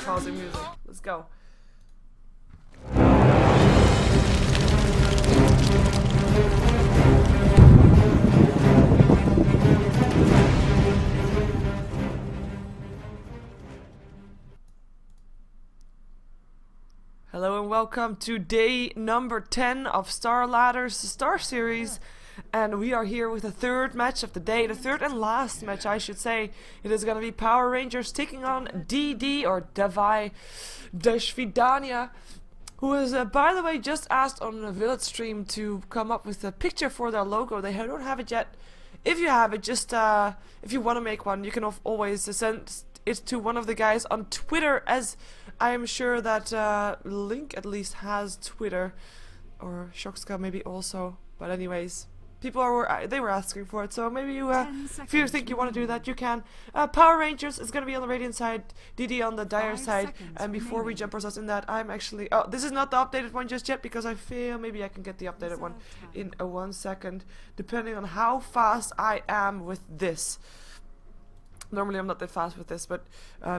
pausing music. Let's go. Hello and welcome to day number 10 of StarLadder's Star Series, and we are here with the third match of the day, the third and last match I should say. It is going to be Power Rangers taking on DD or Davai Deshvidania, who was by the way just asked on the Village stream to come up with a picture for their logo. They don't have it yet. If you have it, just if you want to make one, you can always send it to one of the guys on Twitter, as I am sure that Link at least has Twitter, or Shockska maybe also. But anyways, people were asking for it, so maybe you if you think you want to do that, you can. Power Rangers is gonna be on the Radiant side, DD on the Dire side, and before we jump ourselves in that, I'm actually this is not the updated one just yet, because I feel maybe I can get the updated one in 1 second, depending on how fast I am with this. Normally I'm not that fast with this, but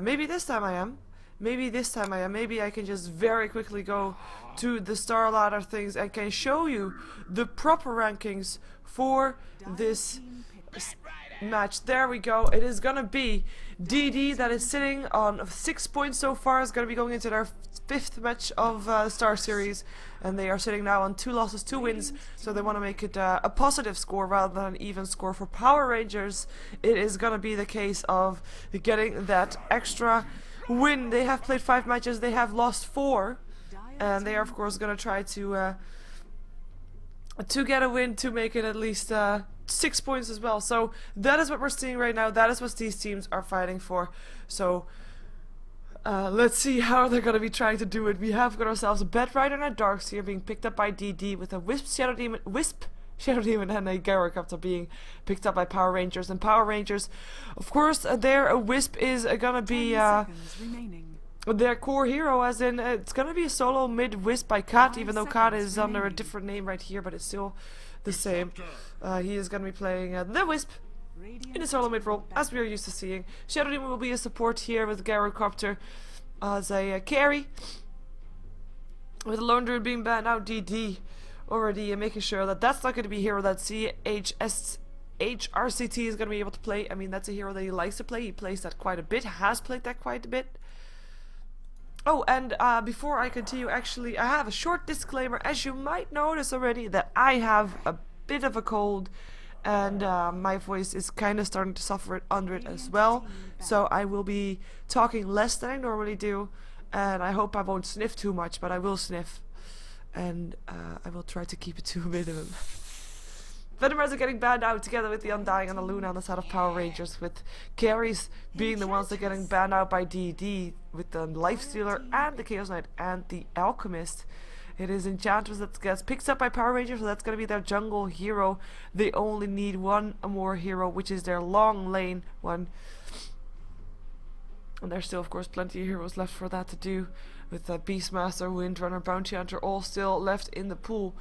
maybe this time I am. Maybe this time I am. Maybe I can just very quickly go to the StarLadder things and can show you the proper rankings for this match. There we go. It is gonna be DD that is sitting on 6 points so far. Is gonna be going into their 5th match of Star Series, and they are sitting now on 2 losses, 2 wins. So they want to make it a positive score rather than an even score. For Power Rangers, it is gonna be the case of getting that extra win. They have played 5 matches. They have lost 4, and they are of course gonna try to get a win to make it at least 6 points as well. So that is what we're seeing right now. That is what these teams are fighting for. So let's see how they're gonna be trying to do it. We have got ourselves a Bat Rider and a Darkseer being picked up by DD, with a Wisp Shadow Demon, and a Gyrocopter being picked up by Power Rangers. And Power Rangers, of course, their Wisp is gonna be their core hero, as in it's gonna be a solo mid Wisp by Kat, even though Kat is under a different name right here, but it's still the same. He is gonna be playing the Wisp in a solo mid role, as we are used to seeing. Shadow Demon will be a support here with Gyrocopter as a carry, with the Lone Druid being banned out. DD already making sure that that's not going to be a hero that HRCT is going to be able to play. I mean, that's a hero that he likes to play. He plays that quite a bit, has played that quite a bit. Oh, and before I continue, actually, I have a short disclaimer. As you might notice already, that I have a bit of a cold, and my voice is kind of starting to suffer under it as well. So I will be talking less than I normally do, and I hope I won't sniff too much, but I will sniff. And I will try to keep it to a minimum. Venomers are getting banned out together with the Undying and the Luna on the side of Power Rangers, with carries being the ones that are getting banned out by DD, with the Lifestealer and the Chaos Knight and the Alchemist. It is Enchantress that gets picked up by Power Rangers, so that's going to be their jungle hero. They only need one more hero, which is their long lane one. And there's still, of course, plenty of heroes left for that to do, with Beastmaster, Windrunner, Bounty Hunter all still left in the pool.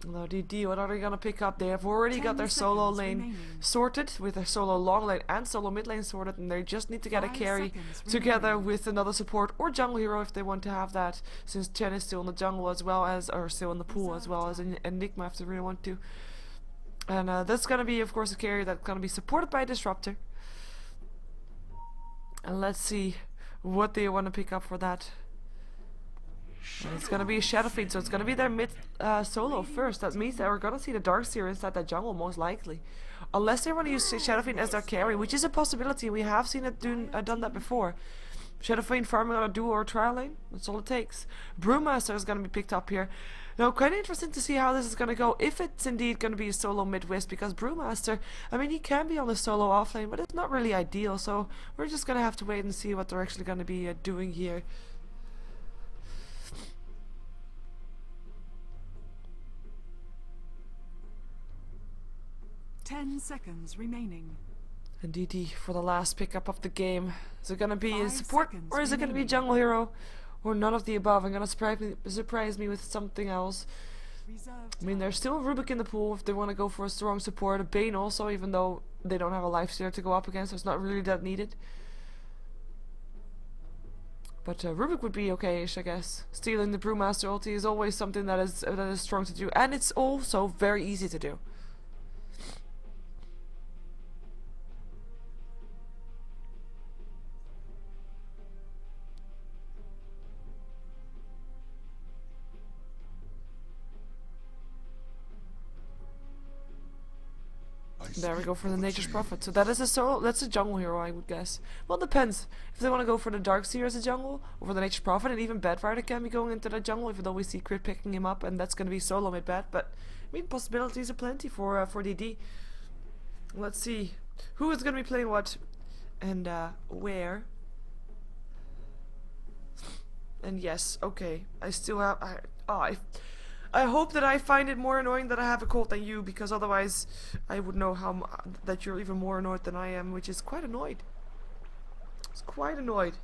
Now DD, what are they gonna pick up? They have already got their solo lane sorted, with their solo long lane and solo mid lane sorted, and they just need to get a carry together with another support or jungle hero if they want to have that, since Chen is still in the jungle as well as, or still in the pool as well as Enigma if they really want to. And that's gonna be, of course, a carry that's gonna be supported by a Disruptor. And let's see what they want to pick up for that. And it's gonna be a Shadow Fiend, so it's gonna be their mid solo first. That means that we're gonna see the Darkseer inside that jungle, most likely. Unless they want to use Shadow Fiend as their carry, which is a possibility. We have seen it done that before. Shadow Fiend farming on a duo or trial lane, that's all it takes. Brewmaster is gonna be picked up here. Now, quite interesting to see how this is gonna go, if it's indeed gonna be a solo mid-wisp, because Brewmaster, I mean, he can be on the solo offlane, but it's not really ideal, so we're just gonna have to wait and see what they're actually gonna be doing here. 10 seconds remaining. And DD for the last pickup of the game. Is it gonna be a support, or is it gonna be jungle hero, or none of the above? I'm gonna surprise me with something else. Reserve I mean, there's still Rubik in the pool if they want to go for a strong support. A Bane also, even though they don't have a lifestealer to go up against, so it's not really that needed. But Rubik would be okay-ish, I guess. Stealing the Brewmaster ulti is always something that is strong to do, and it's also very easy to do. There we go for the Nature's Prophet. So that is that's a jungle hero, I would guess. Well, it depends. If they want to go for the Darkseer as a jungle, or for the Nature's Prophet, and even Bedrider can be going into the jungle, even though we see Crit picking him up, and that's going to be solo mid-bed. But, I mean, possibilities are plenty for DD. Let's see. Who is going to be playing what, and where. And yes, okay. I still have... I hope that I find it more annoying that I have a cold than you, because otherwise I would know that you're even more annoyed than I am, which is quite annoyed. It's quite annoyed.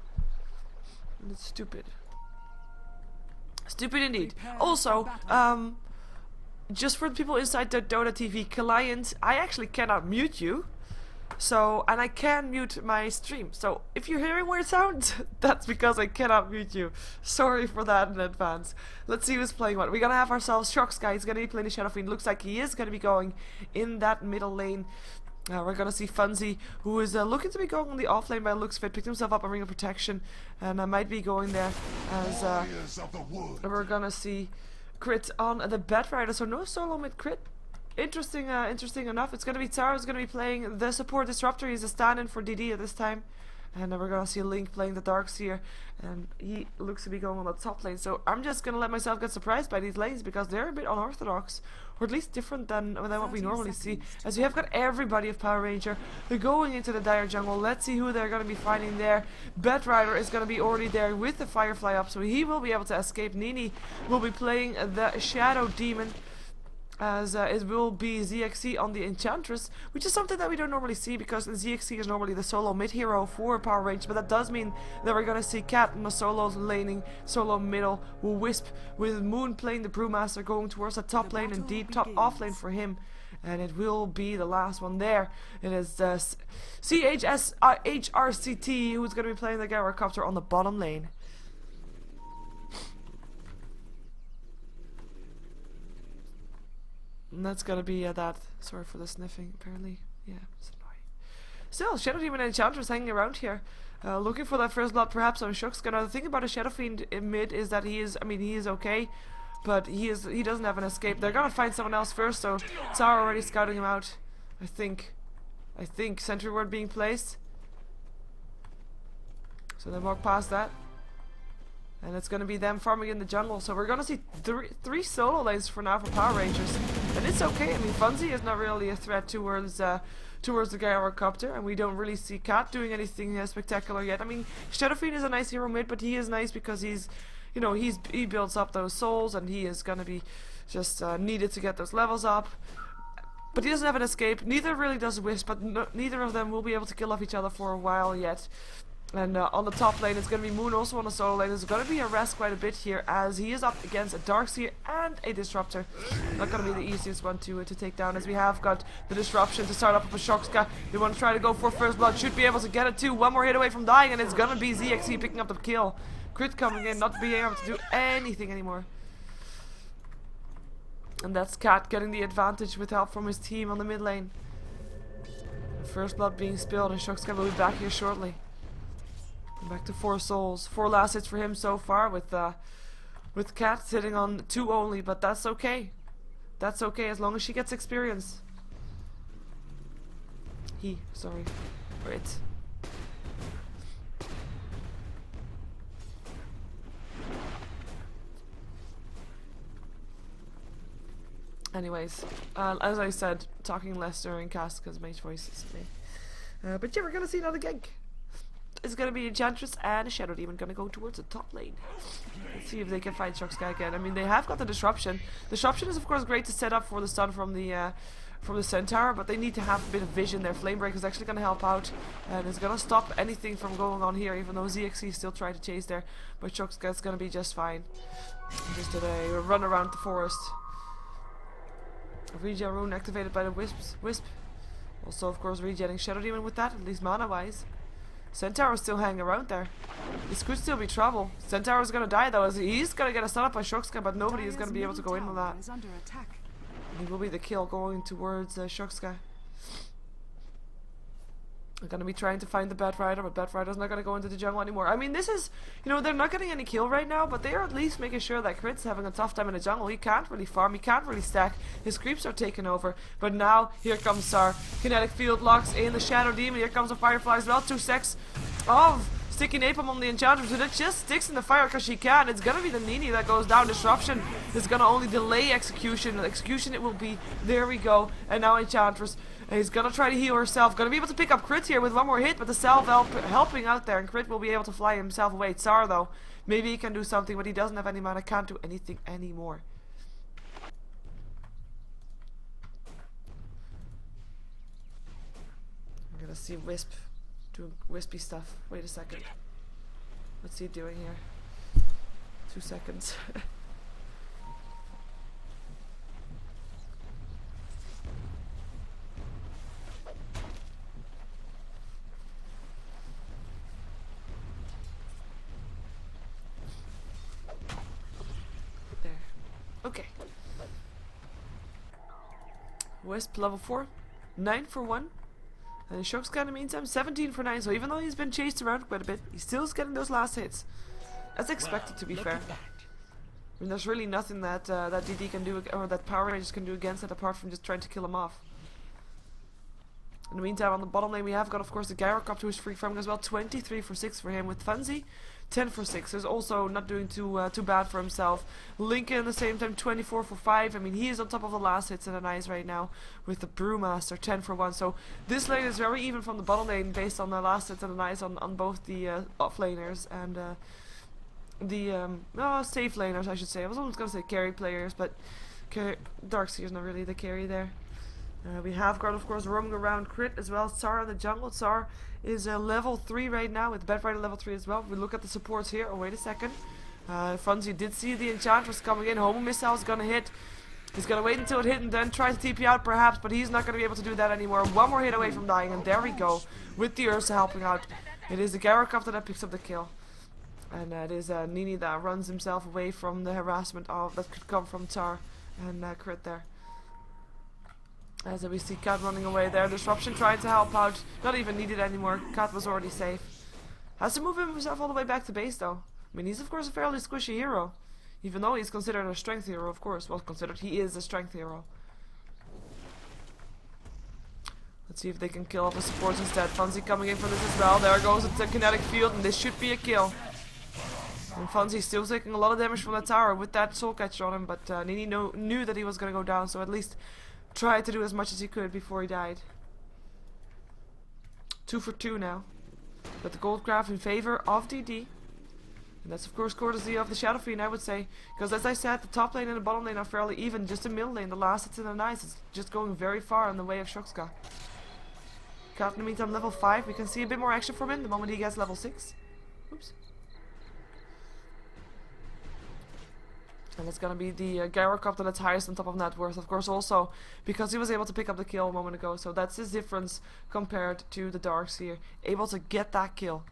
And it's stupid. Stupid indeed. Also, just for the people inside the Dota TV client, I actually cannot mute you. So, and I can mute my stream. So, if you're hearing weird sounds, that's because I cannot mute you. Sorry for that in advance. Let's see who's playing what. We're gonna have ourselves Shocksky. He's gonna be playing the Shadow Fiend. Looks like he is gonna be going in that middle lane. We're gonna see Funzy, who is looking to be going on the off lane by looks fit. Picked himself up a Ring of Protection, and might be going there as we're gonna see Crit on the Bedrider. So no solo mid Crit. Interesting enough. It's gonna be Tara who's gonna be playing the support disruptor. He's a stand-in for DD at this time, and then we're gonna see Link playing the Darkseer, and he looks to be going on the top lane. So I'm just gonna let myself get surprised by these lanes because they're a bit unorthodox, or at least different than what we normally see. As we have got everybody of Power Ranger, they're going into the Dire Jungle. Let's see who they're gonna be finding there. Bedrider is gonna be already there with the Firefly up, so he will be able to escape. Nini will be playing the Shadow Demon, as it will be ZXC on the Enchantress, which is something that we don't normally see because ZXC is normally the solo mid hero for Power Range, but that does mean that we're gonna see Cat in the solo laning, solo middle, Wisp with Moon playing the Brewmaster going towards the top lane, indeed top off lane for him, and it will be the last one there. It is HRCT who's gonna be playing the Gyrocopter on the bottom lane. And that's gonna be that. Sorry for the sniffing, apparently. Yeah, it's annoying. Still, Shadow Demon and Enchantress hanging around here. Looking for that first blood perhaps on Shookska. Now the thing about a Shadow Fiend in mid is that he is okay, but he doesn't have an escape. They're gonna find someone else first, so Tara already scouting him out. I think sentry ward being placed. So they walk past that. And it's going to be them farming in the jungle. So we're going to see three solo lanes for now for Power Rangers. And it's okay. I mean, Funzy is not really a threat towards the Gyrocopter. And we don't really see Cat doing anything spectacular yet. I mean, Shadow Fiend is a nice hero mid, but he is nice because he builds up those souls. And he is going to be just needed to get those levels up. But he doesn't have an escape. Neither really does Wisp, but neither of them will be able to kill off each other for a while yet. And on the top lane, it's going to be Moon also on the solo lane. There's going to be harassed quite a bit here as he is up against a Darkseer and a Disruptor. Not going to be the easiest one to take down, as we have got the Disruption to start up with a Shockska. They want to try to go for first blood. Should be able to get it too. One more hit away from dying, and it's going to be ZXC picking up the kill. Crit coming in, not being able to do anything anymore. And that's Cat getting the advantage with help from his team on the mid lane. First blood being spilled, and Shockska will be back here shortly. Back to 4 souls. 4 last hits for him so far, with Cat sitting on 2 only, but that's okay. That's okay as long as she gets experience. Sorry. Or it. Anyways, as I said, talking less during cast because my voice is me. But yeah, we're gonna see another gank. It's gonna be Enchantress and a Shadow Demon gonna go towards the top lane. Let's see if they can find Shocksky again. I mean, they have got the Disruption. Disruption is of course great to set up for the stun from the Centaur, but they need to have a bit of vision. Their Flame Break is actually gonna help out, and it's gonna stop anything from going on here, even though ZXC is still trying to chase there. But Shocksky is gonna be just fine. Just did a run around the forest. Regen rune activated by the wisp. Also, of course, regenning Shadow Demon with that, at least mana-wise. Centaur is still hanging around there. This could still be trouble. Centaur is gonna die though, as he's gonna get a stun up by Shoxka, but nobody is gonna be able to go in on that. He will be the kill going towards Shoxka. I'm gonna be trying to find the Bat Rider, but Bat Rider's not gonna go into the jungle anymore. I mean, this is, you know, they're not getting any kill right now, but they are at least making sure that Crit's having a tough time in the jungle. He can't really farm, he can't really stack. His creeps are taking over. But now, here comes Sar. Kinetic field locks in the Shadow Demon. Here comes the Firefly as well. 2 secs of sticky napalm on the Enchantress, who just sticks in the fire because she can. It's gonna be the Nini that goes down. Disruption is gonna only delay execution. Execution it will be. There we go. And now Enchantress. He's gonna try to heal herself. Gonna be able to pick up Crit here with one more hit, but the self helping out there, and Crit will be able to fly himself away. Tsar though, maybe he can do something, but he doesn't have any mana. Can't do anything anymore. I'm gonna see Wisp doing wispy stuff. Wait a second. What's he doing here? 2 seconds. Okay. Wisp level 4. 9 for 1. And Shoxka in the meantime 17 for 9. So even though he's been chased around quite a bit, he still is getting those last hits. As expected, to be fair. I mean, there's really nothing that that DD can do, or that Power Rangers can do against it, apart from just trying to kill him off. In the meantime, on the bottom lane we have got, of course, the Gyrocopter, who's free farming as well. 23 for 6 for him with Funzy. 10 for 6. Is also not doing too bad for himself. Lincoln at the same time 24 for 5. I mean, he is on top of the last hits in the nice right now with the Brewmaster 10 for 1. So this lane is very even from the bottom lane based on the last hits and the nice on both the off laners and the safe laners, I should say. I was almost gonna say carry players, but Darkseer is not really the carry there. We have got, of course, roaming around Crit as well. Tsar in the jungle. Tsar is level 3 right now with Bat Rider level 3 as well. We look at the supports here. Oh, wait a second. Funzy did see the Enchantress coming in. Homo Missile is gonna hit. He's gonna wait until it hit and then try to TP out perhaps, but he's not gonna be able to do that anymore. One more hit away from dying, and there we go. With the Ursa helping out. It is the Gyrocopter that picks up the kill. And it is Nini that runs himself away from the harassment that could come from Tsar and Crit there. As we see Cat running away there. Disruption trying to help out. Not even needed anymore. Cat was already safe. Has to move himself all the way back to base though. I mean, he's of course a fairly squishy hero. Even though he's considered a strength hero, of course. Well, considered he is a strength hero. Let's see if they can kill off the supports instead. Funzy coming in for this as well. There goes the kinetic field, and this should be a kill. And Funzy still taking a lot of damage from the tower with that soul catcher on him, but Nini knew that he was going to go down, so at least tried to do as much as he could before he died. 2 for 2 now. But the gold graph in favor of DD. And that's of course courtesy of the Shadow Fiend, I would say. Because as I said, the top lane and the bottom lane are fairly even. Just the middle lane, the last hits in the nice, is just going very far in the way of Shoxka. Cat in the meantime level 5. We can see a bit more action from him the moment he gets level 6. Oops. And it's gonna be the Gyrocopter that's highest on top of net worth, of course, also because he was able to pick up the kill a moment ago. So that's his difference compared to the Darkseer. Able to get that kill.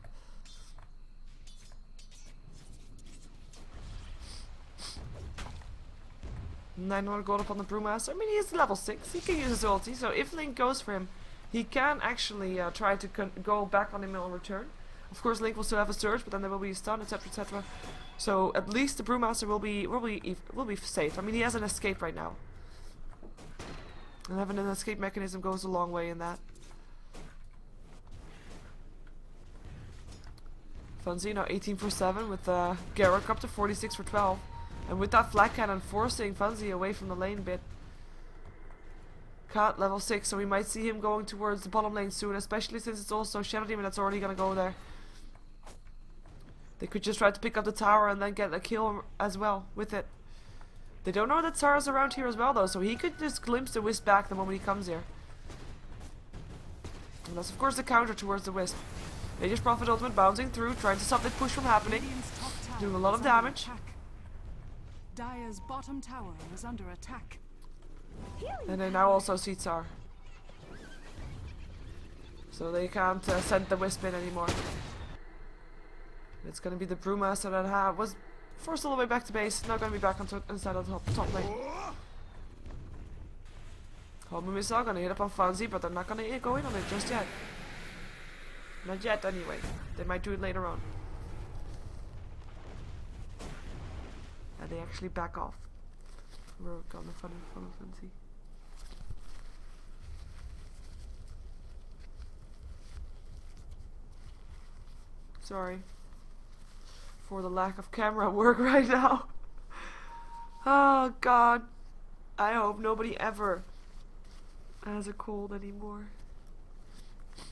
$900 gold up on the Brewmaster. I mean, he's level 6. He can use his ulti. So if Link goes for him, he can actually try to go back on him in return. Of course, Link will still have a surge, but then there will be a stun, etc., etc. So at least the Brewmaster will be safe. I mean, he has an escape right now, and having an escape mechanism goes a long way in that. Funzy now 18 for 7 with Gyrocopter 46 for 12, and with that flag cannon forcing Funzy away from the lane bit. Cat level 6, so we might see him going towards the bottom lane soon, especially since it's also Shadow Demon that's already gonna go there. They could just try to pick up the tower and then get a kill as well with it. They don't know that Tsar's around here as well though, so he could just glimpse the Wisp back the moment he comes here. And that's of course the counter towards the Wisp. Nature's Prophet ultimate bouncing through, trying to stop the push from happening. Doing a lot of damage. Dire's bottom tower is under attack. And they now also see Tsar. So they can't send the Wisp in anymore. It's gonna be the Brewmaster that was forced all the way back to base. Now gonna be back inside of the top lane. Home missile gonna hit up on Fancy, but they're not gonna go in on it just yet. Not yet anyway. They might do it later on. And they actually back off. We're gonna fun of Fancy. Sorry for the lack of camera work right now. Oh god. I hope nobody ever has a cold anymore.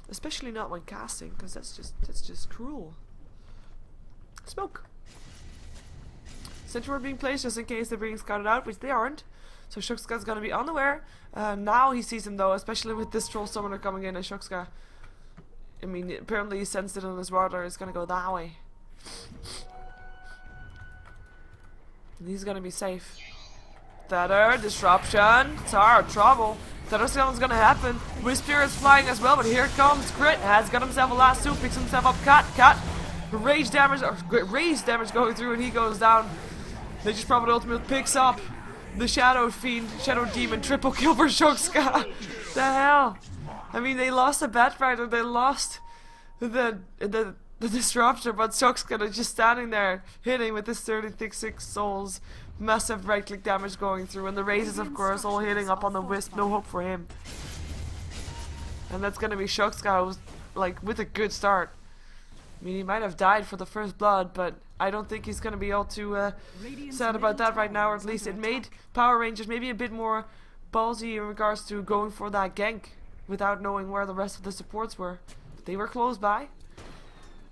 Especially not when casting, because that's just cruel. Smoke. Sentry ward being placed just in case they're being scouted out, which they aren't. So Shukska's gonna be unaware. Now he sees him though, especially with this troll summoner coming in, and Shukska, I mean, apparently he sensed it on his radar. It's gonna go that way. And he's gonna be safe. Tether, disruption, Tsar, trouble. Tether someone's gonna happen. Whisper is flying as well, but here comes Crit. Has got himself a last two, picks himself up. Cat. Rage damage, or raise damage going through, and he goes down. They just probably ultimate picks up the Shadow Fiend, Shadow Demon, triple kill for Shukska. The hell? I mean, they lost the Batfighter, they lost the Disruptor, but Shukska just standing there, hitting with his 36 souls. Massive right click damage going through, and the raises, of course, all hitting up on the Wisp. No hope for him. And that's gonna be Shukska, who's, like, with a good start. I mean, he might have died for the first blood, but I don't think he's gonna be all too sad about that right now, or at least it made Power Rangers maybe a bit more ballsy in regards to going for that gank without knowing where the rest of the supports were. But they were close by,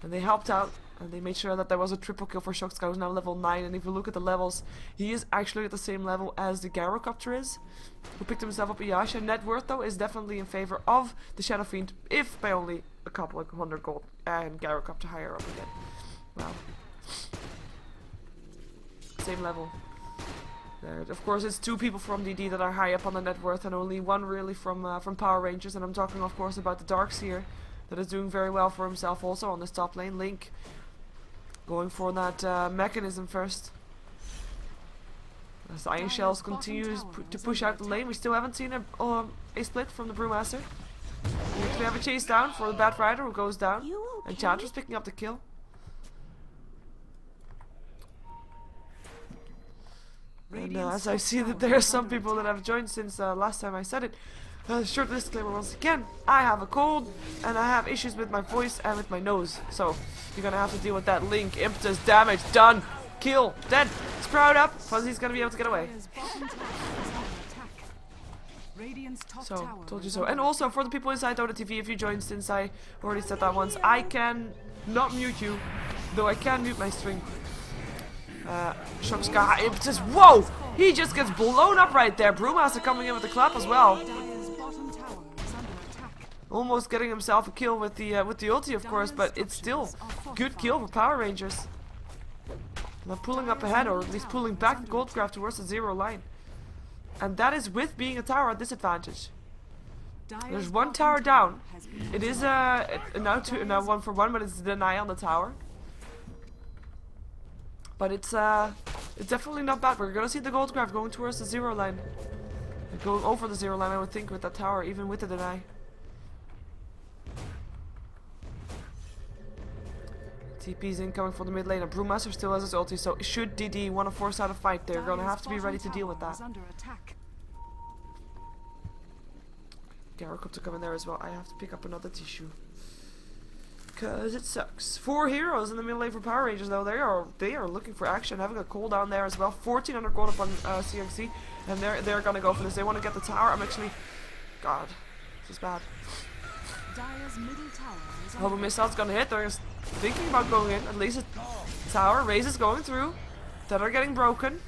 and they helped out, and they made sure that there was a triple kill for Shukska, who's now level 9, and if you look at the levels, he is actually at the same level as the Gyrocopter is, who picked himself up a Yasha. Net worth, though, is definitely in favor of the Shadow Fiend, if by only a couple of 100 gold, and Gyrocopter higher up again. Wow. Same level. There. Of course, it's 2 people from DD that are high up on the net worth, and only 1 really from Power Rangers, and I'm talking, of course, about the Darkseer, that is doing very well for himself also on this top lane. Link going for that mechanism first. As Iron Shells continues to push out the lane, we still haven't seen a split from the Brewmaster. We actually have a chase down for the Bat Rider, who goes down, and Chantra's picking up the kill. And as I see that there are some people that have joined since last time I said it. Short disclaimer once again, I have a cold and I have issues with my voice and with my nose, so you're gonna have to deal with that. Link, impetus, damage, done, kill, dead, Sprout up, Fuzzy's gonna be able to get away. So, told you so. And also, for the people inside Dota TV, if you joined since I already said that once, I can not mute you, though I can mute my stream. Shukska, impetus, whoa! He just gets blown up right there. Brewmaster coming in with the clap as well. Almost getting himself a kill with the ulti, of course, but it's still good kill for Power Rangers. Now pulling up ahead, or at least pulling back the Goldcraft towards the 0 line. And that is with being a tower at disadvantage. There's 1 tower down. It is now 1 for 1, but it's deny on the tower. But it's definitely not bad. We're gonna see the Goldcraft going towards the 0 line. Going over the 0 line, I would think, with that tower, even with the deny. TP's incoming for the mid lane, and Brewmaster still has his ulti, so should DD want to force out a fight, they're gonna have to be ready to deal with that. Gyrocopter coming there as well. I have to pick up another tissue, cause it sucks. 4 heroes in the mid lane for Power Rangers, though. They are looking for action, having a cooldown there as well. 1400 gold up on CMC, and they're gonna go for this. They want to get the tower. I'm actually, God, this is bad. Hobo missile's gonna hit. They're thinking about going in. At least a tower. Raze is going through. That are getting broken.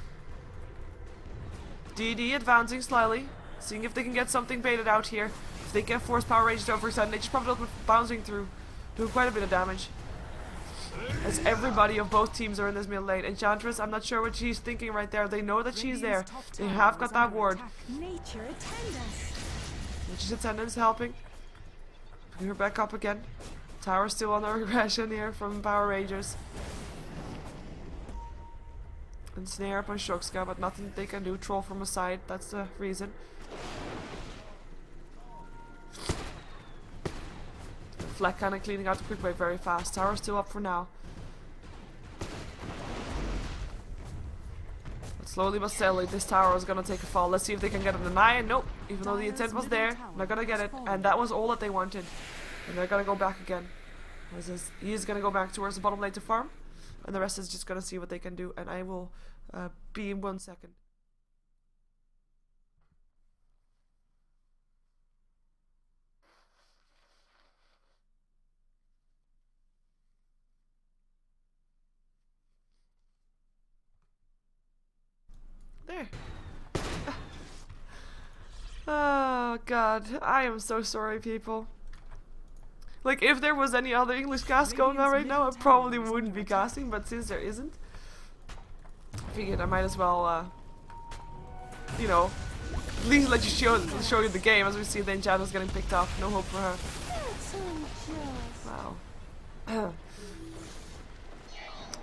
DD advancing slightly, seeing if they can get something baited out here. If they can force Power Rangers to overextend, they just probably bouncing through, doing quite a bit of damage. As everybody of both teams are in this mid lane. Enchantress, I'm not sure what she's thinking right there. They know that she's there. They have got that ward. Nature attend us. Nature's attendance helping. Picking her back up again. Tower still on the regression here from Power Rangers. And snare up on Shokska, but nothing they can do. Troll from a side, that's the reason. Fleck kind of cleaning out the quick wave very fast. Tower still up for now. But slowly but steadily, this tower is gonna take a fall. Let's see if they can get a deny. Nope, even though the intent was there, not gonna get it. And that was all that they wanted. And they're gonna go back again. He is gonna go back towards the bottom lane to farm. And the rest is just gonna see what they can do. And I will be in 1 second. There. Oh god, I am so sorry, people. Like, if there was any other English cast going on right now, I probably wouldn't be casting, but since there isn't, I figured I might as well, you know, at least let you show you the game. As we see, the Enchantress getting picked up. No hope for her. Wow.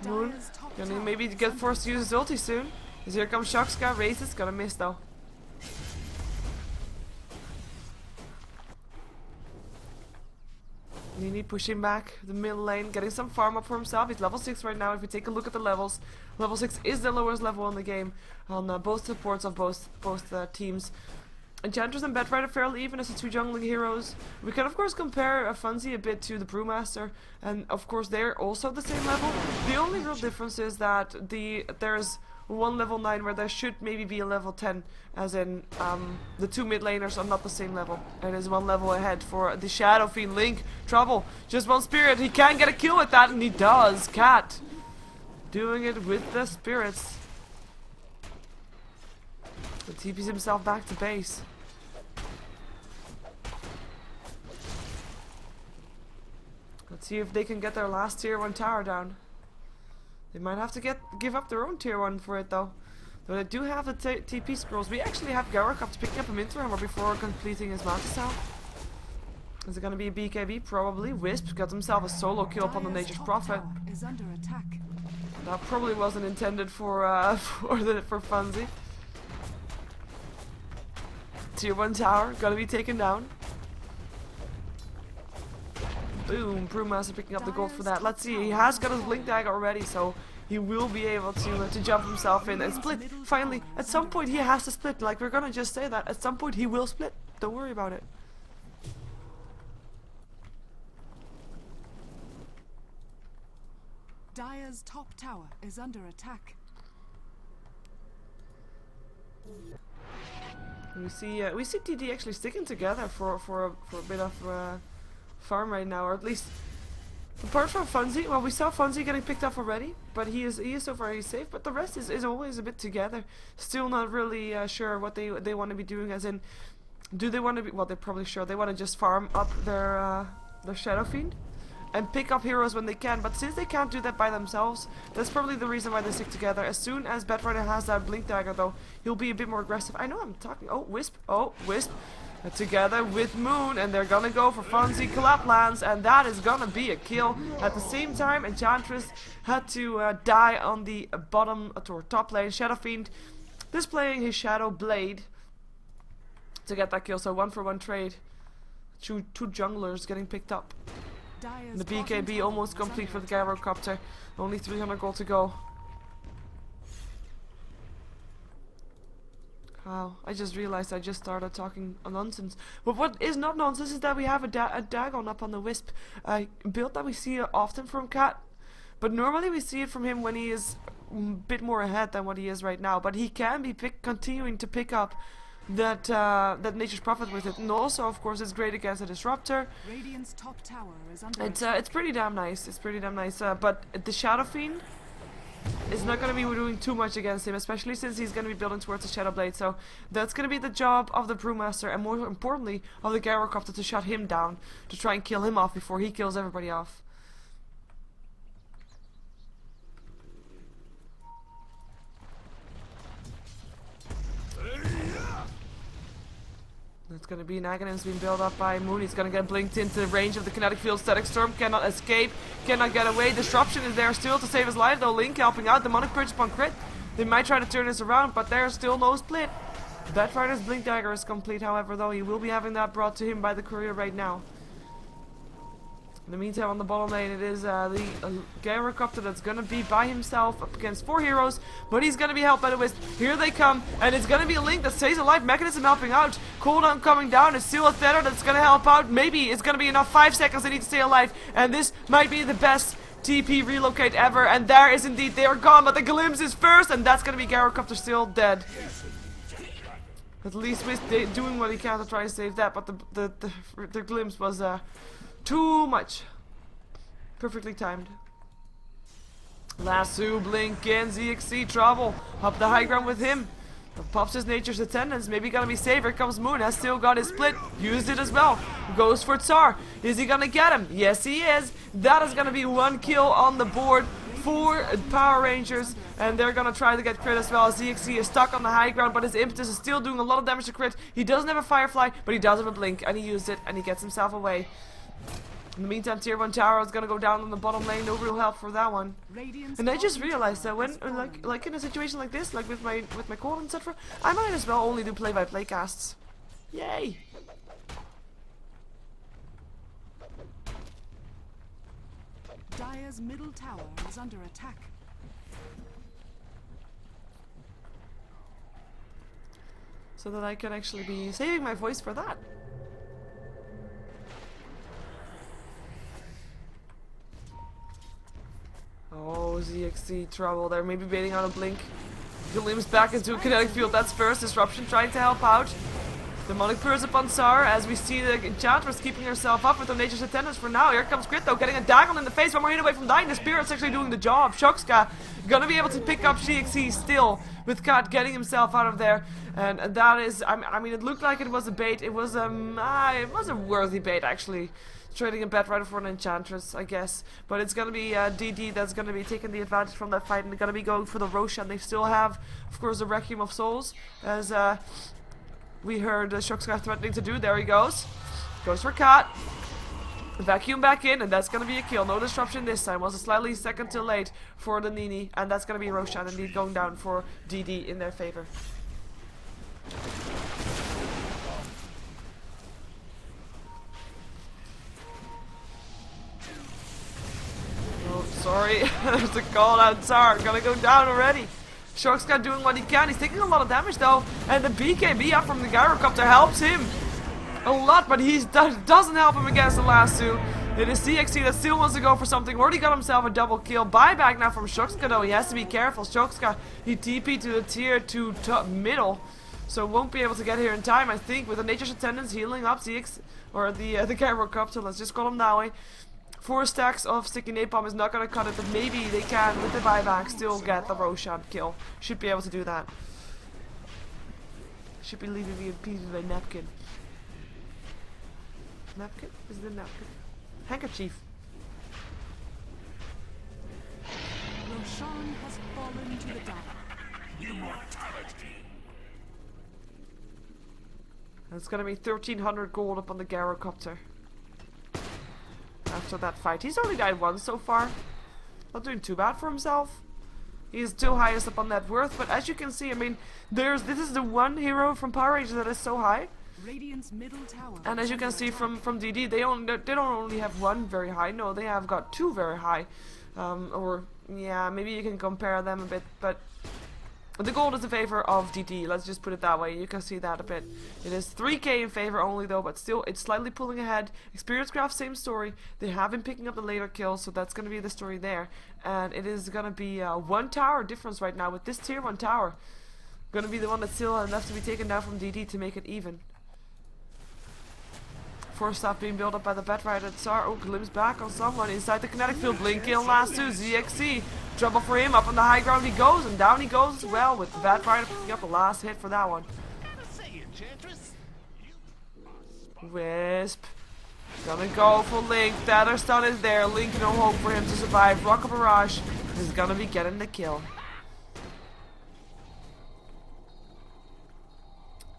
Moon, gonna maybe get forced to use his ulti soon. As here comes Shokska, raises, gonna miss though. Nini pushing back the middle lane, getting some farm up for himself. He's level 6 right now. If we take a look at the levels, level 6 is the lowest level in the game on both supports of both teams. Enchantress and Bedride are fairly even as the two jungling heroes. We can of course compare Funzi a bit to the Brewmaster, and of course they're also the same level. The only real difference is that there's one level 9 where there should maybe be a level 10, as in the two mid laners are not the same level. It is one level ahead for the Shadow Fiend. Link, trouble, just one spirit, he can get a kill with that, and he does. Cat doing it with the spirits. But TPs himself back to base. Let's see if they can get their last tier 1 tower down. They might have to give up their own tier 1 for it though. Though they do have the TP scrolls. We actually have Garrokup picking up a Minter Hammer before completing his Mountain Style. Is it gonna be a BKB? Probably. Wisp got himself a solo kill upon the Nature's Prophet. Is under attack. That probably wasn't intended for Funzi. Tier 1 tower, gotta be taken down. Boom, Brewmaster picking up the gold for that. Let's see, he has got his Blink Dagger already, so he will be able to jump himself in and split. Finally, at some point he has to split. Like, we're gonna just say that. At some point he will split. Don't worry about it. Dire's top tower is under attack. We see TD actually sticking together for a bit of farm right now, or at least apart from Funzi. Well, we saw Funzi getting picked up already, but he is so far he's safe. But the rest is always a bit together. Still not really sure what they want to be doing. As in, do they want to be? Well, they're probably sure they want to just farm up their Shadow Fiend and pick up heroes when they can. But since they can't do that by themselves, that's probably the reason why they stick together. As soon as Bedrider has that Blink Dagger, though, he'll be a bit more aggressive. I know I'm talking. Oh, Wisp. Oh, Wisp. Together with Moon, and they're gonna go for Funzi collab lands, and that is gonna be a kill. At the same time, Enchantress had to die on the bottom or top lane. Shadow Fiend displaying his Shadow Blade to get that kill. So 1-for-1 trade. Two junglers getting picked up. And the BKB almost complete for the Gyrocopter. Only 300 gold to go. Wow, I just realized I just started talking nonsense. But what is not nonsense is that we have a Dagon up on the Wisp build that we see often from Cat. But normally we see it from him when he is a bit more ahead than what he is right now. But he can be continuing to pick up that Nature's Prophet with it. And also, of course, it's great against a Disruptor. Radiant's top tower is under It's pretty damn nice. It's pretty damn nice. But the Shadow Fiend is not going to be doing too much against him, especially since he's going to be building towards the Shadow Blade. So that's going to be the job of the Brewmaster, and more importantly of the Gyrocopter, to shut him down, to try and kill him off before he kills everybody off. It's gonna be an Aghanim's being built up by Moon. He's gonna get blinked into range of the kinetic field. Static Storm cannot escape, cannot get away. Disruption is there still to save his life though. Link helping out. Demonic Purge upon crit. They might try to turn this around, but there's still no split. Batrider's Blink Dagger is complete, however, though he will be having that brought to him by the courier right now. In the meantime, on the bottom lane, it is the Gyrocopter that's gonna be by himself up against 4 heroes, but he's gonna be helped by the Wisp. Here they come, and it's gonna be a Link that stays alive. Mechanism helping out. Cooldown coming down. It's still a Tether that's gonna help out. Maybe it's gonna be enough. 5 seconds they need to stay alive, and this might be the best TP relocate ever, and there is indeed, they are gone, but the glimpse is first, and that's gonna be Gyrocopter still dead. At least Wisp doing what he can to try to save that, but the glimpse was too much. Perfectly timed. Lasso, Blink in, ZXC, trouble. Up the high ground with him. Pops his Nature's Attendance, maybe gonna be safe. Here comes Moon, has still got his split, used it as well. Goes for Tsar. Is he gonna get him? Yes he is. That is gonna be 1 kill on the board for Power Rangers, and they're gonna try to get crit as well. ZXC is stuck on the high ground, but his impetus is still doing a lot of damage to crit. He doesn't have a Firefly, but he does have a Blink, and he used it, and he gets himself away. In the meantime, tier 1 tower is gonna go down on the bottom lane. No real help for that one. And I just realized that when, like in a situation like this, like with my call, etc., I might as well only do play-by-play casts. Yay! Dire's middle tower is under attack. So that I can actually be saving my voice for that. Oh, ZXC trouble there. Maybe baiting on a Blink. Glimps back into a kinetic field. That's first. Disruption trying to help out. Demonic Purge upon Tsar as we see the Enchantress keeping herself up with the Nature's Attendance for now. Here comes Crit though, getting a Dagon in the face. 1 more hit away from dying. The Spirit's actually doing the job. Shokska gonna be able to pick up ZXC still, with Kat getting himself out of there. And that is, I mean, it looked like it was a bait. It was a worthy bait actually. Trading a Batrider for an Enchantress, I guess. But it's gonna be DD that's gonna be taking the advantage from that fight, and they're gonna be going for the Roshan. They still have, of course, the Requiem of Souls, as we heard Shokska threatening to do. There he goes. Goes for Kat. Vacuum back in, and that's gonna be a kill. No disruption this time. Was a slightly second too late for the Nini, and that's gonna be Roshan indeed going down for DD in their favor. Oh, sorry. There's a call out. Tsar gonna go down already. Shokska doing what he can. He's taking a lot of damage though, and the BKB up from the Gyrocopter helps him a lot, but he doesn't help him against the last two. It is CXC that still wants to go for something. Already got himself a double kill. Buyback now from Shokska though. He has to be careful. Shokska, he TP'd to the tier 2 middle, so won't be able to get here in time, I think, with the Nature's Attendance healing up CX, or the Gyrocopter. Let's just call him that way. 4 stacks of sticky napalm is not gonna cut it, but maybe they can, with the buyback, still get the Roshan kill. Should be able to do that. Should be leaving me impeded by napkin. Napkin? Is it a napkin? Handkerchief. Roshan has fallen to the dark. And it's gonna be 1300 gold up on the Gyrocopter. After that fight. He's only died once so far. Not doing too bad for himself. He's still highest up on net worth, but as you can see, I mean, this is the one hero from Power Rangers that is so high. Radiant's middle tower. And as you can see from DD, they don't only have one very high. No, they have got 2 very high. Or yeah, maybe you can compare them a bit, but the gold is in favor of DD. Let's just put it that way. You can see that a bit. It is 3k in favor only though, but still it's slightly pulling ahead. Experience graph, same story. They have been picking up the later kills, so that's gonna be the story there. And it is gonna be 1 tower difference right now with this tier 1 tower. Gonna be the one that's still enough to be taken down from DD to make it even. 4 stuff being built up by the Batrider. Tsar, oh, glimpse back on someone inside the kinetic field. Blink kill last 2. ZXC. Trouble for him. Up on the high ground he goes, and down he goes as well, with the Batrider picking up the last hit for that one. Wisp. Gonna go for Link. Tether stun is there. Link, no hope for him to survive. Rocket Barrage is gonna be getting the kill.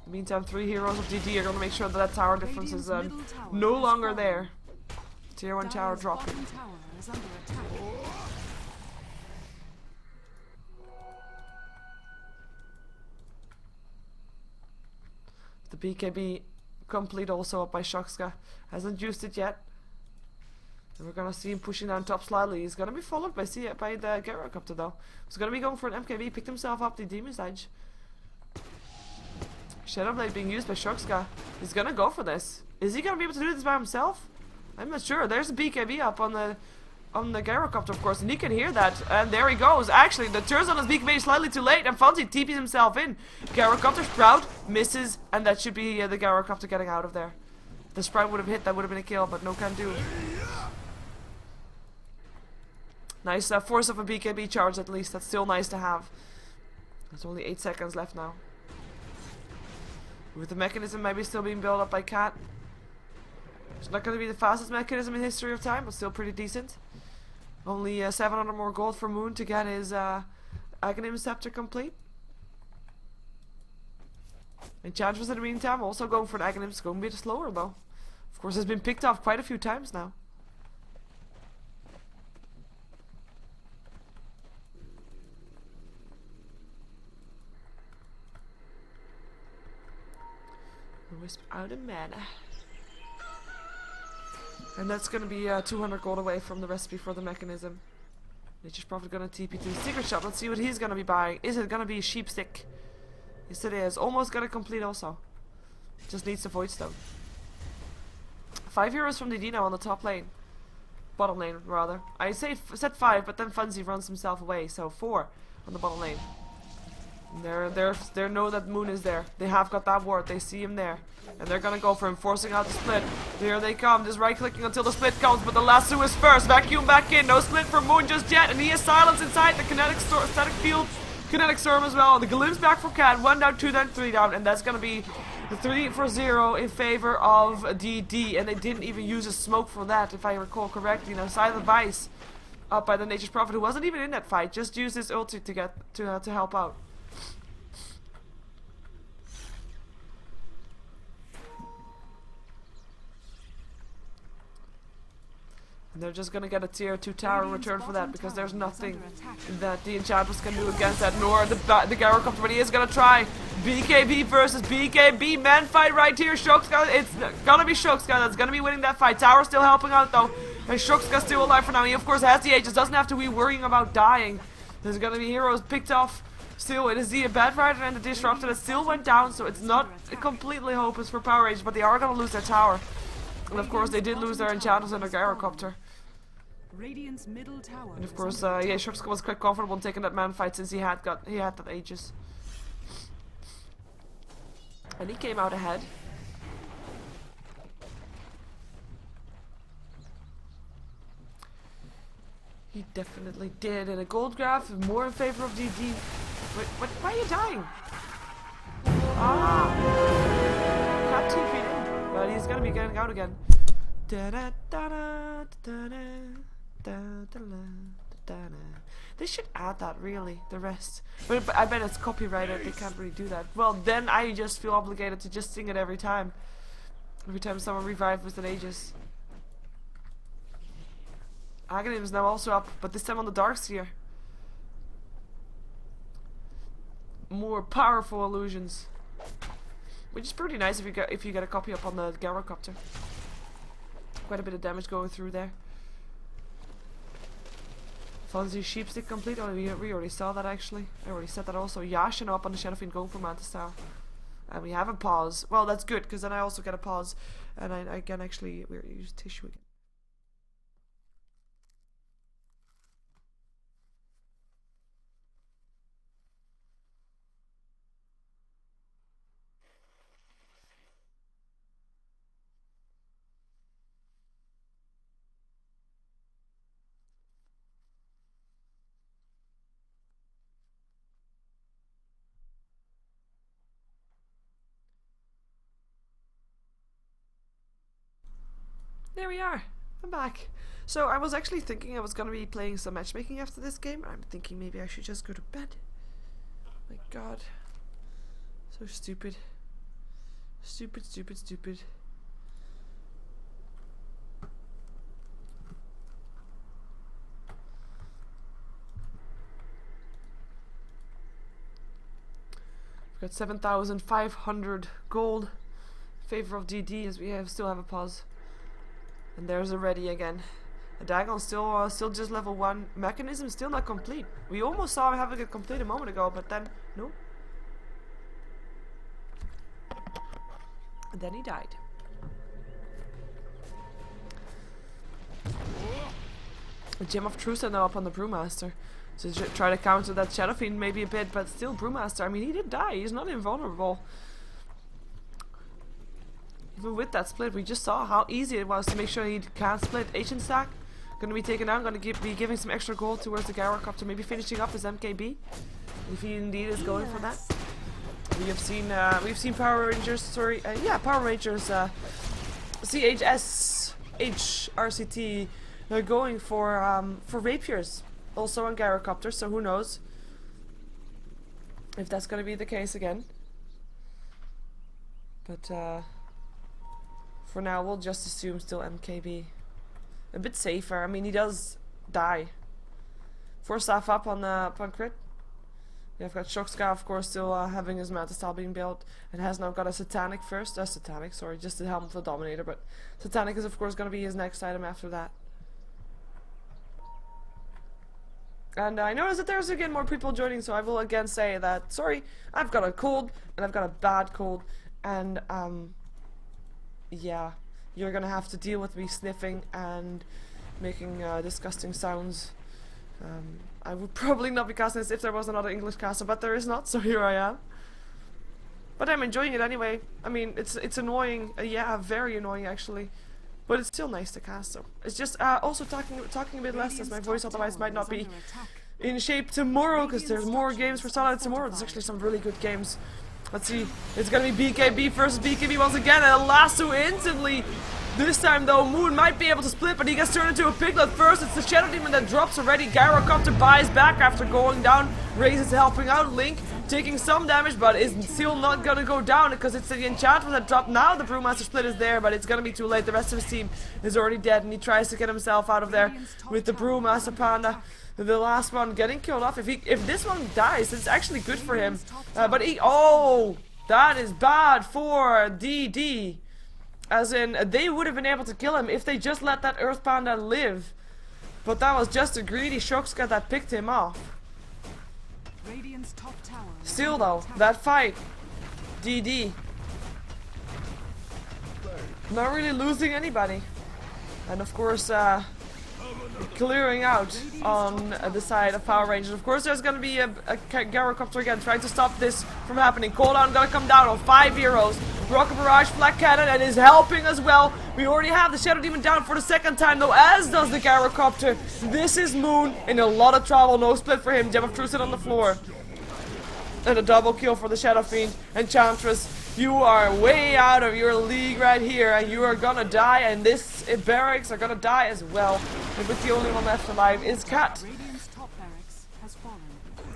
In the meantime, 3 heroes of DD are going to make sure that that tower difference is no longer there. Tier 1 tower dropping. Tower is under attack. The BKB complete also up by Shokska. Hasn't used it yet. And we're gonna see him pushing down top slightly. He's gonna be followed by the Gyrocopter though. He's gonna be going for an MKB, picked himself up the Demon's Edge. Shadowblade being used by Shokska. He's gonna go for this. Is he gonna be able to do this by himself? I'm not sure. There's a BKB up on the Gyrocopter, of course, and he can hear that. And there he goes. Actually, the turns on his BKB is slightly too late, and Fonzie TPs himself in. Gyrocopter Sprout misses, and that should be the Gyrocopter getting out of there. If the Sprout would have hit, that would have been a kill, but no can do. Nice force of a BKB charge at least. That's still nice to have. There's only 8 seconds left now. With the mechanism maybe still being built up by Cat. It's not going to be the fastest mechanism in history of time, but still pretty decent. Only 700 more gold for Moon to get his Aghanim Scepter complete. Enchantress in the meantime also going for an Aghanim. It's going to be the slower though. Of course, it's been picked off quite a few times now. Wisp out of mana. And that's gonna be 200 gold away from the recipe for the mechanism. Nature's Prophet gonna TP to the secret shop. Let's see what he's gonna be buying. Is it gonna be a sheep stick? Yes it is. Almost got it complete also. Just needs the Void Stone. 5 heroes from DD now on the top lane. Bottom lane rather. I said 5, but then Funzy runs himself away, so 4 on the bottom lane. They know that Moon is there. They have got that ward. They see him there. And they're gonna go for him, forcing out the split. Here they come, just right-clicking until the split comes, but the lasso is first. Vacuum back in, no split for Moon just yet, and he has silence inside the static field, kinetic storm as well. The glimpse back for Cat, 1 down, 2 down, 3 down, and that's gonna be the 3-for-0 in favor of DD, and they didn't even use a smoke for that, if I recall correctly. Now, Silent Vice up by the Nature's Prophet, who wasn't even in that fight, just used his ulti to get to help out. And they're just gonna get a tier 2 tower in return for that, because there's nothing that the Enchantress can do against that, nor the Gyrocopter, but he is gonna try. BKB versus BKB, man fight right here. Shokska, it's gonna be Shokska that's gonna be winning that fight. Tower still helping out though, and Shokska's still alive for now. He of course has the Aegis, doesn't have to be worrying about dying. There's gonna be heroes picked off. Still, it is the Bad Rider and the Disruptor that still went down, so it's not completely hopeless for Power Rangers, but they are gonna lose their tower. And of course they did lose their Enchantress and their Gyrocopter. Radiant's middle tower. And of course, yeah, Shokska was quite comfortable in taking that man fight since he had that Aegis. And he came out ahead. He definitely did. And a gold graph, more in favor of DD. Wait, what? Why are you dying? Ah! Got TP'd in, but he's gonna be getting out again. Da da da da da da. They should add that, really, the rest. But I bet it's copyrighted, they can't really do that. Well, then I just feel obligated to just sing it every time. Every time someone revives with an Aegis. Aghanim is now also up, but this time on the Darkseer. More powerful illusions. Which is pretty nice if you get a copy up on the Gyrocopter. Quite a bit of damage going through there. Fonzie Sheepstick complete. Oh, we already saw that actually. I already said that also. Yashin up on the Shadow Fiend going for Mantis Tower. And we have a pause. Well, that's good, because then I also get a pause. And I can actually use tissue again. There we are. I'm back. So I was actually thinking I was gonna be playing some matchmaking after this game. I'm thinking maybe I should just go to bed. My god. So stupid. Stupid, stupid, stupid. We've got 7,500 gold in favor of DD as we still have a pause. And there's a ready again. A Dagon still just level 1. Mechanism still not complete. We almost saw him having it complete a moment ago, but then no. And then he died. A Gem of Truth now up on the Brewmaster. To try to counter that Shadow Fiend maybe a bit, but still Brewmaster. I mean, he did die. He's not invulnerable. Even with that split, we just saw how easy it was to make sure he can't split. Ancient Stack gonna be taken out. Gonna be giving some extra gold towards the Gyrocopter, maybe finishing off his MKB if he indeed is going for that. We've seen Power Rangers. Sorry, Power Rangers. CHS HRCT. They're going for rapiers. Also on Gyrocopter, so who knows if that's gonna be the case again. But for now we'll just assume still MKB. A bit safer. I mean, he does die. 4 staff up on crit. Yeah, I've got Shockska of course still having his Manta style being built, and has now got a Satanic first. Satanic, sorry, just the Helmet of the Dominator, but Satanic is of course gonna be his next item after that. And I noticed that there's again more people joining, so I will again say that, sorry, I've got a cold, and I've got a bad cold, and yeah, you're gonna have to deal with me sniffing and making disgusting sounds. I would probably not be casting this if there was another English caster, but there is not, so here I am. But I'm enjoying it anyway. I mean, it's annoying, yeah, very annoying actually. But it's still nice to cast, so it's just also talking a bit less, as my voice otherwise might not be in shape tomorrow, because there's more games for StarLadder tomorrow. There's actually some really good games. Let's see, it's gonna be BKB versus BKB once again, and a lasso instantly. This time though, Moon might be able to split, but he gets turned into a piglet first. It's the Shadow Demon that drops already. Gyrocopter buys back after going down. Raze is helping out. Link taking some damage, but is still not gonna go down because it's the enchantment that dropped. Now the Brewmaster split is there, but it's gonna be too late. The rest of his team is already dead, and he tries to get himself out of there with the Brewmaster Panda. The last one getting killed off. If this one dies, it's actually good for him. But oh, that is bad for DD. As in, they would have been able to kill him if they just let that Earth Panda live. But that was just a greedy Shockska that picked him off. Still though, that fight, DD, not really losing anybody. And of course, clearing out on the side of Power Rangers. Of course, there's gonna be a Gyrocopter again trying to stop this from happening. Cooldown gonna come down on 5 heroes. Rocket Barrage, Black Cannon, and is helping as well. We already have the Shadow Demon down for the second time though, as does the Gyrocopter. This is Moon in a lot of trouble. No split for him. Gem of Truth on the floor. And a double kill for the Shadow Fiend. Enchantress, you are way out of your league right here, and you are gonna die, and this barracks are gonna die as well. And with the only one left alive is Cat.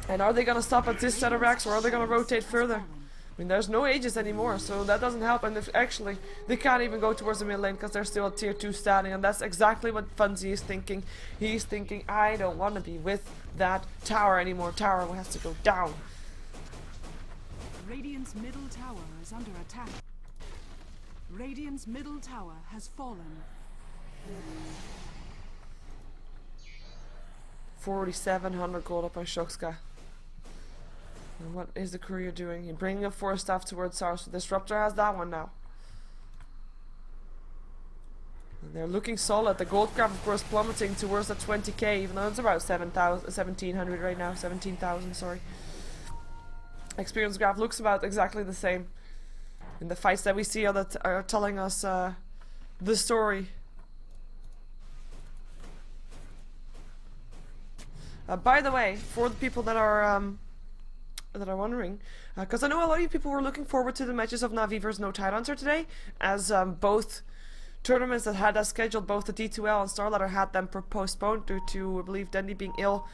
And are they gonna stop at this set of racks, or are they gonna rotate further? I mean, there's no Aegis anymore, so that doesn't help. And actually, they can't even go towards the mid lane because they're still at tier 2 standing, and that's exactly what Funzy is thinking. He's thinking, I don't want to be with that tower anymore. Tower has to go down. Radiant's middle tower is under attack. Radiant's middle tower has fallen. 4,700 gold up on Shockska. And what is the courier doing? He's bringing a 4 staff towards Sars. Disruptor has that one now. And they're looking solid. The gold graph, of course, plummeting towards the 20k, even though it's about 1,700 right now. 17,000, sorry. Experience graph looks about exactly the same. And the fights that we see are telling us the story. By the way, for the people that are wondering, because I know a lot of you people were looking forward to the matches of Na'Vi vs No Tidehunter today, as both tournaments that had us scheduled, both the D2L and StarLadder, had them postponed due to, I believe, Dendy being ill.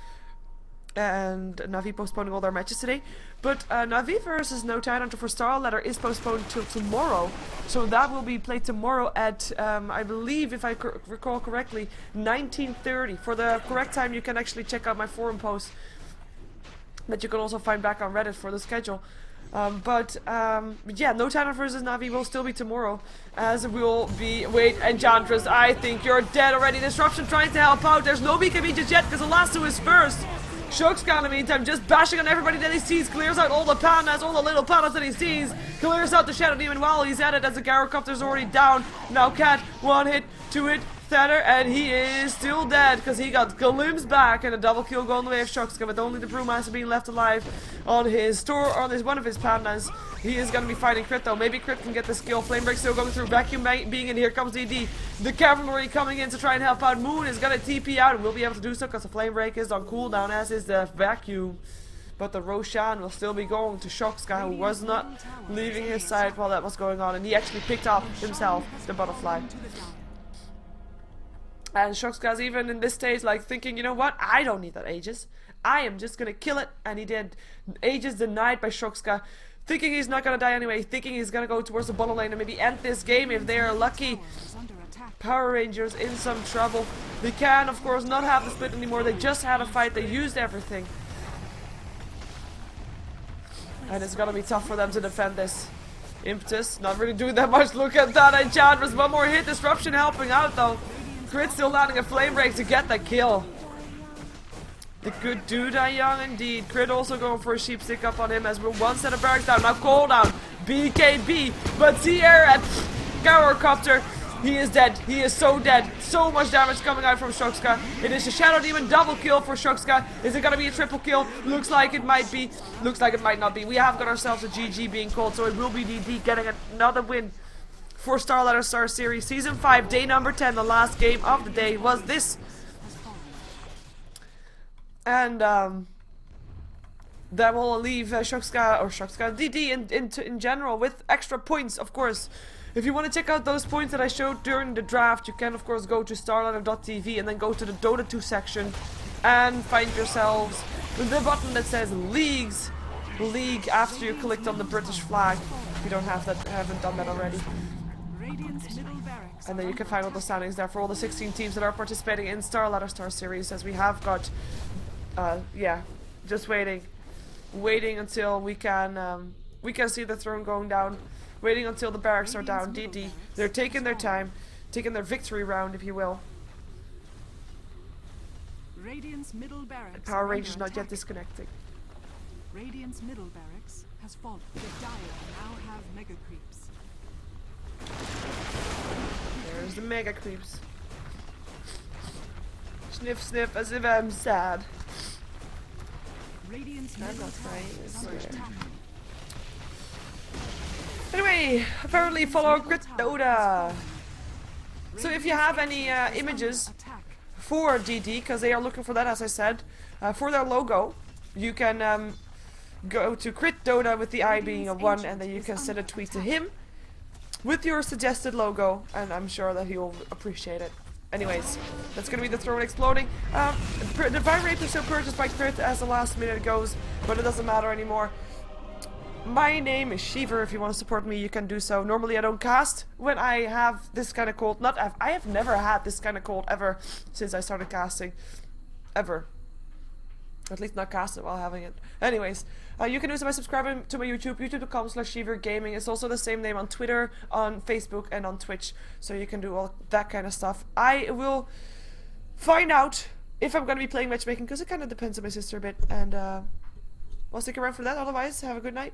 and Navi postponing all their matches today. But Navi versus No Tidehunter for StarLadder is postponed till tomorrow. So that will be played tomorrow at, I believe, if I recall correctly, 19:30. For the correct time, you can actually check out my forum post that you can also find back on Reddit for the schedule. Yeah, No Tidehunter versus Navi will still be tomorrow, as will be... Wait, Enchantress, I think you're dead already. Disruption trying to help out. There's no BKB just yet, because the last two is first. Shoxka in the meantime just bashing on everybody that he sees, clears out all the pandas, all the little pandas that he sees, clears out the Shadow Demon while he's at it as the Gyrocopter's already down. Now Cat, 1 hit, 2 hit, Thatter, and he is still dead because he got glimpsed back, and a double kill going the way of Shoxka, with only the Brewmaster being left alive on his one of his pandas. He is going to be fighting Crit though. Maybe Crit can get the skill. Flame Break still going through. Vacuum being in. Here comes DD. The cavalry coming in to try and help out. Moon is going to TP out and will be able to do so because the Flame Break is on cooldown, as is the Vacuum. But the Roshan will still be going to Shoxka, who was not leaving his side while that was going on. And he actually picked up himself the butterfly. And Shoxka's even in this stage like thinking, you know what, I don't need that Aegis. I am just gonna kill it, and he did. Aegis denied by Shoxka, thinking he's not gonna die anyway, thinking he's gonna go towards the bottom lane and maybe end this game if they are lucky. Power Rangers in some trouble. They can of course not have the split anymore, they just had a fight, they used everything. And it's gonna be tough for them to defend this. Impetus, not really doing that much, look at that, Enchantress, one more hit, Disruption helping out though. Crit still landing a Flame Break to get that kill. The good dude are young indeed. Crit also going for a sheep stick up on him as we're one set of barracks down. Now call down. BKB. But here at Gyrocopter, he is dead. He is so dead. So much damage coming out from Shoxka. It is a Shadow Demon double kill for Shoxka. Is it going to be a triple kill? Looks like it might be. Looks like it might not be. We have got ourselves a GG being called, so it will be DD getting another win for StarLadder Star Series Season 5, day number 10. The last game of the day was this. And that will leave Shoxka DD in general with extra points, of course. If you want to check out those points that I showed during the draft, you can of course go to starladder.tv and then go to the Dota 2 section and find yourselves the button that says Leagues. League after you clicked on the British flag. If you don't have that, haven't done that already. And then you can find all the standings there for all the 16 teams that are participating in StarLadder Star Series, as we have got, yeah, just waiting until we can see the throne going down, waiting until the barracks are down. DD, they're taking their time, taking their victory round, if you will. Power Rangers not yet disconnecting. Radiant's middle barracks has fallen. The Dire now have mega creeps. There's the mega creeps. Sniff sniff as if I'm sad. I'm not crying, I swear. Anyway, apparently follow Crit Dota. So if you have any images for DD, because they are looking for that, as I said, for their logo, you can go to Crit Dota with the I being a 1, and then you can send a tweet to him with your suggested logo, and I'm sure that he'll appreciate it. Anyways, that's gonna be the throne exploding. The Divine Rape is still purchased by Crit as the last minute goes, but it doesn't matter anymore. My name is Sheever. If you want to support me, you can do so. Normally I don't cast when I have this kind of cold. I have never had this kind of cold ever since I started casting. Ever. At least not cast it while having it. Anyways, you can do so by subscribing to my YouTube, youtube.com/SheeverGaming. It's also the same name on Twitter, on Facebook, and on Twitch. So you can do all that kind of stuff. I will find out if I'm going to be playing matchmaking, because it kind of depends on my sister a bit. And I'll stick around for that. Otherwise, have a good night.